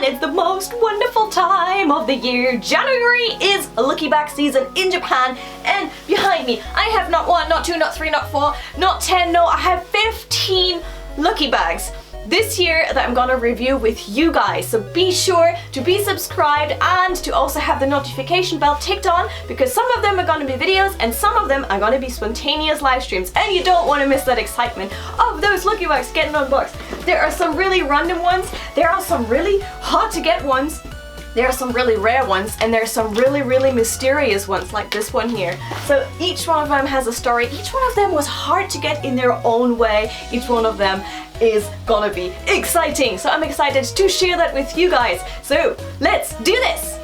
and it's the most wonderful time of the year. January is lucky bag season in Japan, and behind me I have not 1, not 2, not 3, not 4, not 10, no, I have 15 lucky bags this year that I'm gonna review with you guys. So be sure to be subscribed and to also have the notification bell ticked on, because some of them are gonna be videos and some of them are gonna be spontaneous live streams, and you don't want to miss that excitement of those lucky bags getting unboxed. There are some really random ones, there are some really hard to get ones, there are some really rare ones, and there are some really mysterious ones like this one here. So each one of them has a story. Each one of them was hard to get in their own way. Each one of them is gonna be exciting. So I'm excited to share that with you guys. So let's do this.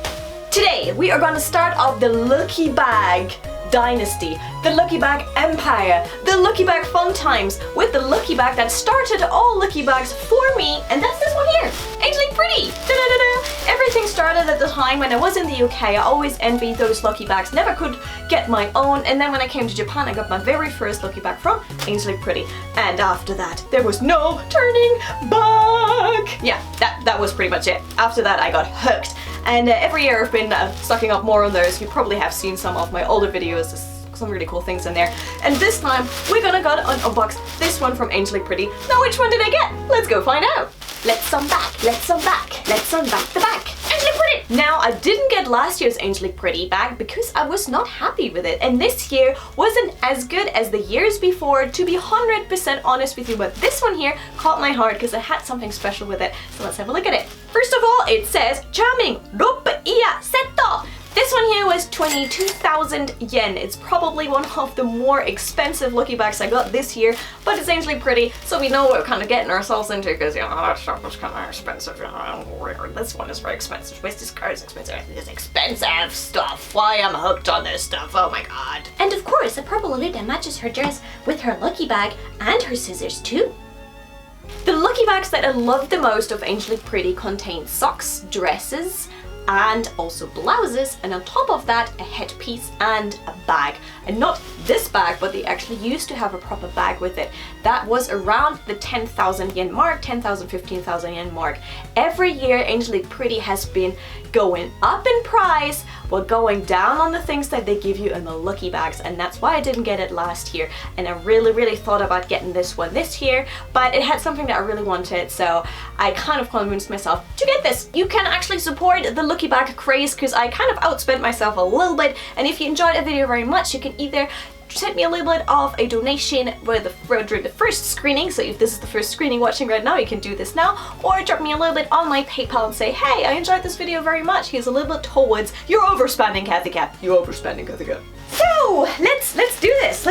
Today we are gonna start off the lucky bag dynasty, the lucky bag empire, the lucky bag fun times with the lucky bag that started all lucky bags for me, and that's this one here, Angelic Pretty. Da-da-da-da. Everything started at the time when I was in the UK. I always envied those lucky bags, never could get my own, and then when I came to Japan I got my very first lucky bag from Angelic Pretty, and after that there was no turning back. Yeah, that was pretty much it. After that I got hooked, and every year I've been stocking up more on those. You probably have seen some of my older videos. There's some really cool things in there. And this time we're gonna go unbox this one from Angelic Pretty. Now which one did I get? Let's go find out. Let's unback the bag. Angelic Pretty! Now I didn't get last year's Angelic Pretty bag because I was not happy with it, and this year wasn't as good as the years before, to be 100% honest with you, but this one here caught my heart because it had something special with it. So let's have a look at it. First of all, it says Charming Rop Ear Set. This one here was 22,000 yen. It's probably one of the more expensive lucky bags I got this year, but it's Angelic Pretty, so we know what we're kind of getting ourselves into, because you know, that stuff was kind of expensive. This one is very expensive. This card is expensive. This expensive stuff. Why am I hooked on this stuff? Oh my god. And of course, the purple Lolita matches her dress with her lucky bag and her scissors too. The lucky bags that I love the most of Angelic Pretty contain socks, dresses, and also blouses, and on top of that a headpiece and a bag. And not this bag, but they actually used to have a proper bag with it. That was around the 10,000 yen mark, 10,000, 15,000 yen mark. Every year Angelic Pretty has been going up in price while going down on the things that they give you in the lucky bags, and that's why I didn't get it last year. And I really thought about getting this one this year, but it had something that I really wanted, so I kind of convinced myself to get this. You can actually support the lucky bag craze because I kind of outspent myself a little bit, and if you enjoyed the video very much, you can either send me a little bit of a donation during the first screening, so if this is the first screening watching right now, you can do this now, or drop me a little bit on my PayPal and say, hey, I enjoyed this video very much, here's a little bit towards you're overspending, Cathy Cat. You're overspending, Cathy Cat. So let's do this.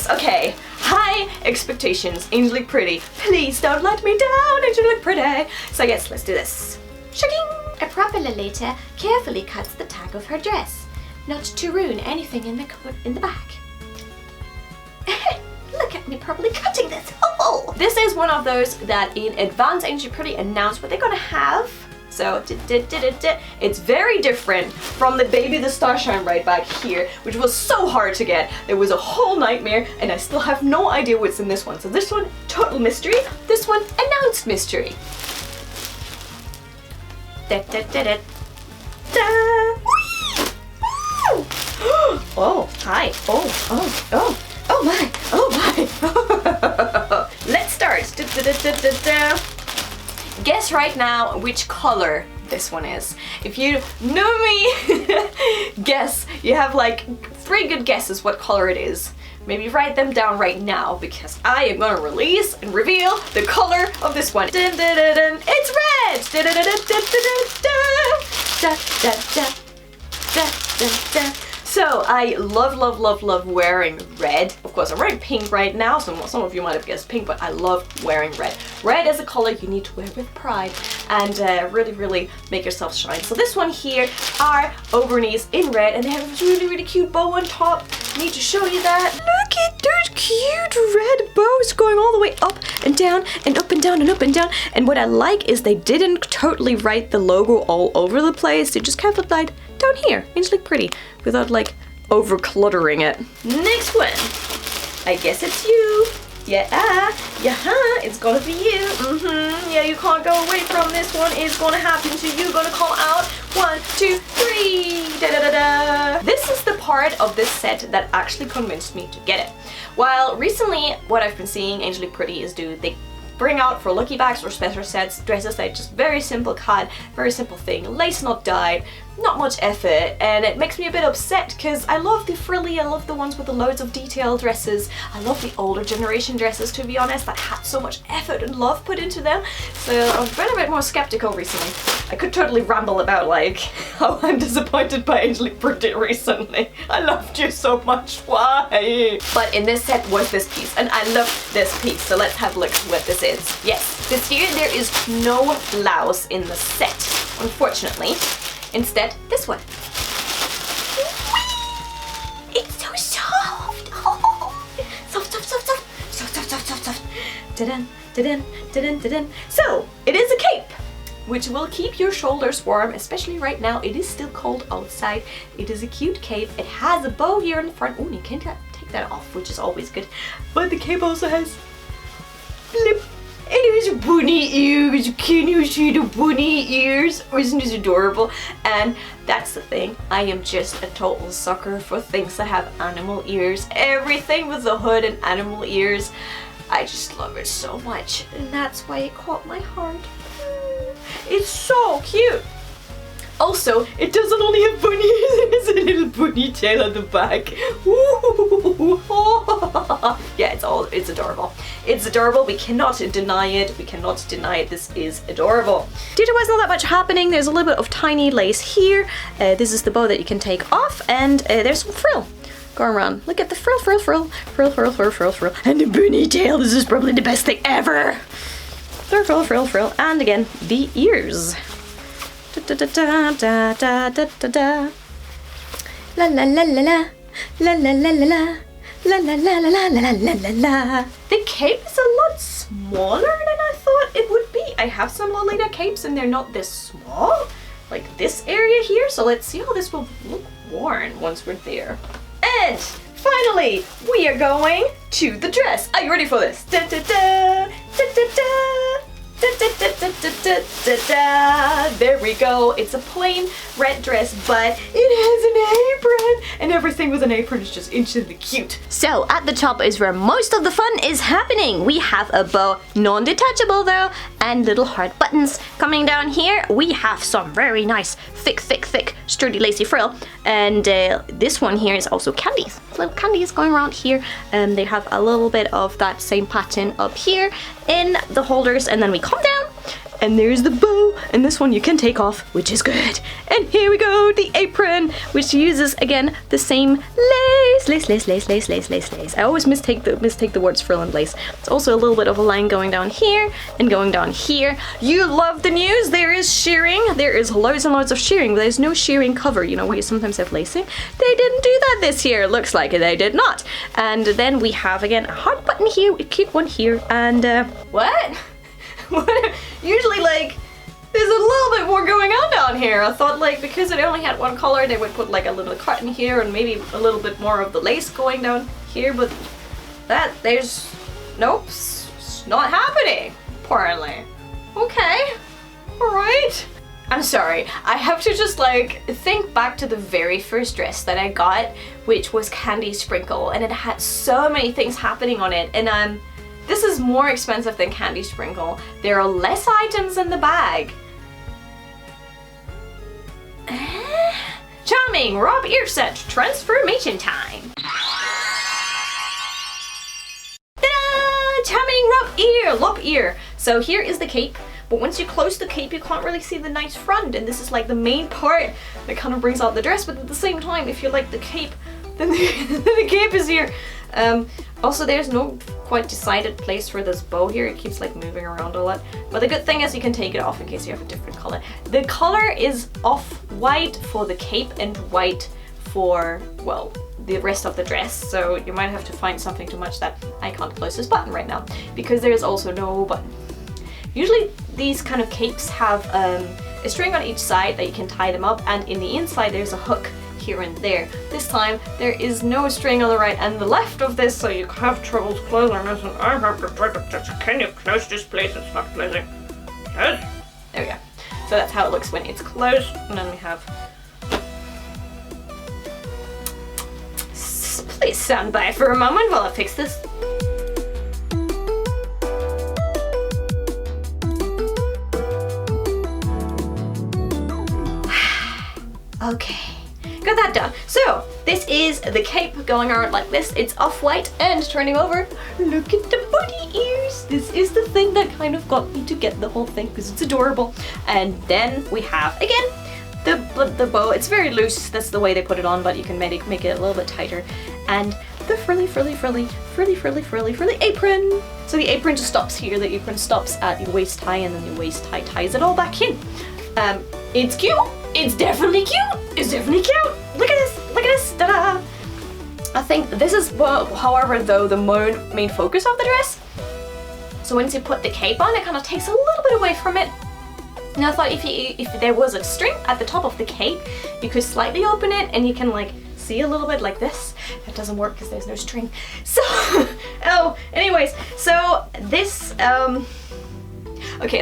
Okay, high expectations, Angelic Pretty. Please don't let me down, Angelic Pretty. So yes, let's do this. Shaking. A proper Lolita carefully cuts the tag of her dress, not to ruin anything in the back. Look at me properly cutting this. Oh! This is one of those that in advance Angelic Pretty announced what they're gonna have. So it's very different from the Baby the Starshine right back here, which was so hard to get. It was a whole nightmare, and I still have no idea what's in this one. So this one, total mystery. This one, announced mystery. Oh, hi. Oh my. Let's start. Guess right now which color this one is. If you know me, guess. You have like 3 good guesses what color it is. Maybe write them down right now, because I am gonna release and reveal the color of this one. Dun, dun, dun, dun. It's red! Dun, dun, dun, dun, dun, dun, dun. So I love wearing red. Of course, I'm wearing pink right now, so some of you might have guessed pink, but I love wearing red. Red is a color you need to wear with pride and really make yourself shine. So this one here are overknees in red, and they have a really cute bow on top. I need to show you that. Look at those cute red bows going all the way up and down and up and down and up and down. And what I like is they didn't totally write the logo all over the place. They just kept it like down here, Angelic Pretty, without like over cluttering it. Next one. I guess it's you. Yeah, it's gonna be you. yeah, you can't go away from this one. Is gonna happen to you. Gonna call out 1, 2, 3. Da da da da. This is the part of this set that actually convinced me to get it. While recently, what I've been seeing Angelic Pretty is they bring out for lucky bags or special sets dresses that just very simple cut, very simple thing, lace not dyed, not much effort, and it makes me a bit upset because I love the frilly, I love the ones with the loads of detail dresses, I love the older generation dresses, to be honest, that had so much effort and love put into them, so I've been a bit more skeptical recently. I could totally ramble about like how I'm disappointed by Angelic Pretty recently. I loved you so much, why? But in this set was this piece, and I love this piece, so let's have a look at what this is. Yes, this year there is no blouse in the set, unfortunately. Instead, this one. It's so soft. Oh. Soft, soft, soft, soft, soft, soft, soft, soft, soft. Da-dun, da-dun, da-dun, da-dun. So, it is a cape, which will keep your shoulders warm, especially right now. It is still cold outside. It is a cute cape. It has a bow here in the front. Oh, you can take that off, which is always good. But the cape also has flip. It has bunny ears. Can you see the bunny ears? Isn't this adorable? And that's the thing. I am just a total sucker for things that have animal ears. Everything with a hood and animal ears. I just love it so much. And that's why it caught my heart. It's so cute. Also, it doesn't only have bunny ears, it has a little bunny tail at the back. Yeah, it's adorable. It's adorable, we cannot deny it, this is adorable. Due to what's not that much happening, there's a little bit of tiny lace here. This is the bow that you can take off, and there's some frill going around. Look at the frill, frill, frill, frill, frill, frill, frill, frill, and the bunny tail. This is probably the best thing ever. Frill, frill, frill, frill, and again, the ears. Da da da da da da da da. La la la la la la la la la la la la la la la la la la. The cape is a lot smaller than I thought it would be. I have some Lolita capes and they're not this small, like this area here. So let's see how this will look worn once we're there. And finally, we are going to the dress. Are you ready for this? Da da da da da da. Da, da, da, da, da, da, da. There we go. It's a plain red dress, but it has an apron, and everything with an apron is just instantly cute. So at the top is where most of the fun is happening. We have a bow, non-detachable though, and little heart buttons. Coming down here, we have some very nice, thick, sturdy, lacy frill, and this one here is also candies. Little candies going around here, and they have a little bit of that same pattern up here in the holders, and then we come down and there's the bow, and this one you can take off, which is good. And here we go, the apron, which uses again the same lace. I always mistake the words frill and lace. It's also a little bit of a line going down here and going down here. You love the news. There is shearing. There is loads and loads of shearing, but there's no shearing cover. You know where you sometimes have lacing. They didn't do that this year. Looks like they did not. And then we have again a heart button here, a cute one here, and what? Usually, like, there's a little bit more going on down here. I thought, like, because it only had one color, they would put like a little cotton here and maybe a little bit more of the lace going down here, but nope, it's not happening, apparently. Okay, alright. I'm sorry, I have to just like think back to the very first dress that I got, which was Candy Sprinkle, and it had so many things happening on it, and this is more expensive than Candy Sprinkle. There are less items in the bag. Charming Rop Ear Set, transformation time. Ta-da! Charming Rop Ear. So here is the cape, but once you close the cape, you can't really see the nice front, and this is like the main part that kind of brings out the dress, but at the same time, if you like the cape, then the cape is here. Also, there's no quite decided place for this bow here. It keeps like moving around a lot. But the good thing is you can take it off in case you have a different color. The color is off-white for the cape and white for, well, the rest of the dress. So you might have to find something to match that. I can't close this button right now because there is also no button. Usually these kind of capes have a string on each side that you can tie them up, and in the inside there's a hook here and there. This time there is no string on the right and the left of this, so you have trouble closing this, and I have to try to just, can you close this place? It's not closing. So that's how it looks when it's closed. And then we have... Please stand by for a moment while I fix this. Okay, got that done. So this is the cape going around like this. It's off-white and turning over. Look at the bunny ears. This is the thing that kind of got me to get the whole thing because it's adorable. And then we have, again, the bow. It's very loose. That's the way they put it on, but you can make it a little bit tighter. And the frilly apron. So the apron just stops here. The apron stops at your waist high, and then your waist high ties it all back in. It's cute. It's definitely cute. It's definitely cute. Look at this. Look at this. Ta-da! I think this is, however, though, the main focus of the dress. So once you put the cape on, it kind of takes a little bit away from it. And I thought if there was a string at the top of the cape, you could slightly open it and you can like see a little bit like this. That doesn't work because there's no string. So, anyways, so this, okay,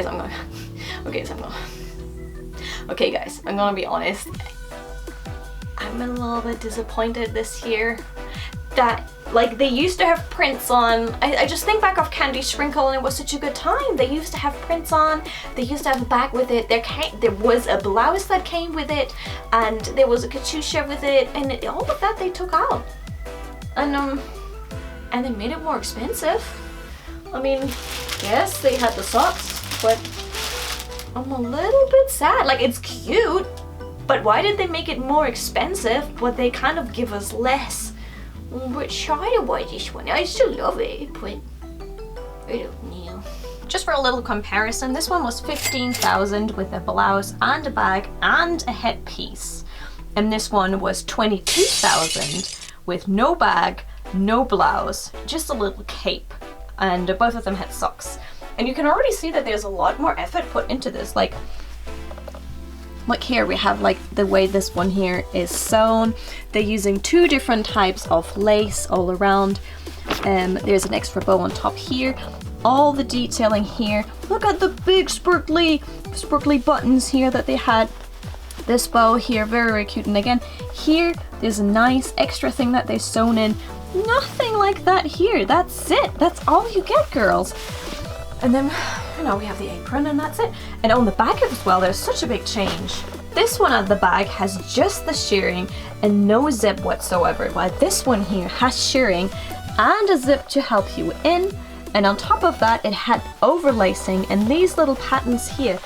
guys, I'm gonna be honest. I'm a little bit disappointed this year that, like, they used to have prints on. I just think back of Candy Sprinkle and it was such a good time. They used to have prints on. They used to have a bag with it. There was a blouse that came with it, and there was a katusha with it, and all of that they took out. And they made it more expensive. I mean, yes, they had the socks, but I'm a little bit sad. Like, it's cute, but why did they make it more expensive, but they kind of give us less? I'm a bit shy about this one. I still love it, but I don't know. Just for a little comparison, this one was 15,000 with a blouse and a bag and a headpiece. And this one was 22,000 with no bag, no blouse, just a little cape. And both of them had socks. And you can already see that there's a lot more effort put into this. Like here we have like the way this one here is sewn. They're using 2 different types of lace all around. There's an extra bow on top here. All the detailing here. Look at the big sparkly buttons here that they had. This bow here, very, very cute. And again, here there's a nice extra thing that they sewn in. Nothing like that here. That's it. That's all you get, girls. And then, you know, we have the apron and that's it. And on the back as well, there's such a big change. This one at the back has just the shirring and no zip whatsoever, while this one here has shirring and a zip to help you in. And on top of that, it had overlacing and these little patterns here.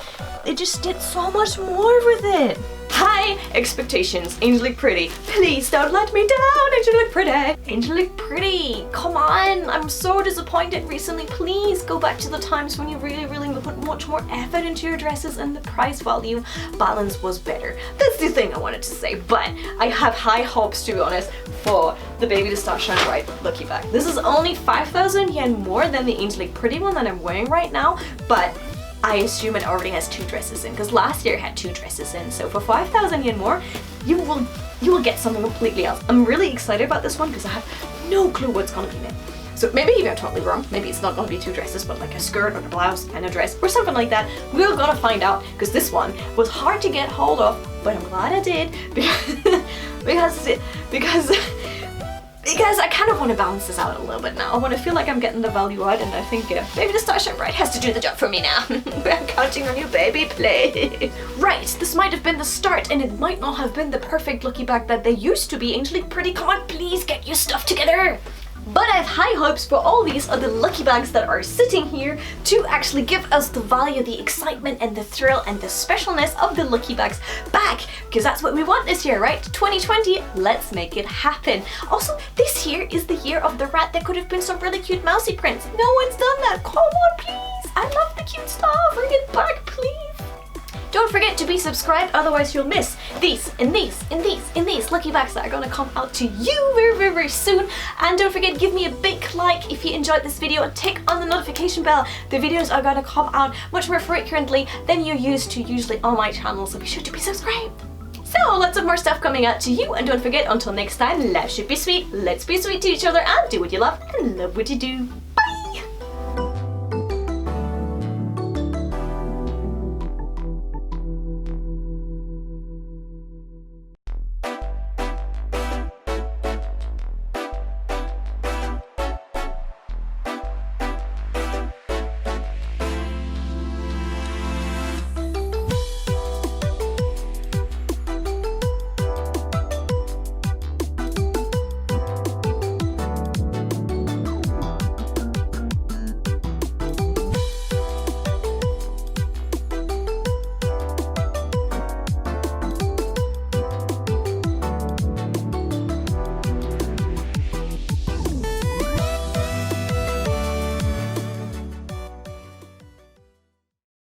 It just did so much more with it. High expectations, Angelic Pretty. Please don't let me down, Angelic Pretty. Angelic Pretty, come on. I'm so disappointed recently. Please go back to the times when you really put much more effort into your dresses and the price value balance was better. That's the thing I wanted to say, but I have high hopes, to be honest, for the Baby to Start Shine Bright Lucky Bag. This is only 5,000 yen more than the Angelic Pretty one that I'm wearing right now, but I assume it already has 2 dresses in, because last year it had 2 dresses in. So for 5,000 yen more, you will get something completely else. I'm really excited about this one because I have no clue what's gonna be in it. So maybe even I'm totally wrong. Maybe it's not gonna be 2 dresses, but like a skirt or a blouse and a dress or something like that. We're gonna find out, because this one was hard to get hold of, but I'm glad I did because I kind of want to balance this out a little bit now. I want to feel like I'm getting the value out, and I think Baby to Start Shine Bright has to do the job for me now. I'm counting on you, baby, please. Right, this might have been the start, and it might not have been the perfect lucky bag that they used to be. Angelic Pretty, come on, please get your stuff together. But I have high hopes for all these other lucky bags that are sitting here to actually give us the value, the excitement, and the thrill, and the specialness of the lucky bags back, because that's what we want this year, right? 2020, let's make it happen. Also, this year is the year of the rat. There could have been some really cute mousy prints. No one's done that. Come on, please. I love the cute stuff. Bring it back, please. Don't forget to be subscribed, otherwise you'll miss these lucky bags that are gonna come out to you very soon. And don't forget, give me a big like if you enjoyed this video and tick on the notification bell. The videos are gonna come out much more frequently than you're used to usually on my channel, so be sure to be subscribed. So lots of more stuff coming out to you, and don't forget, until next time, life should be sweet, let's be sweet to each other and do what you love and love what you do.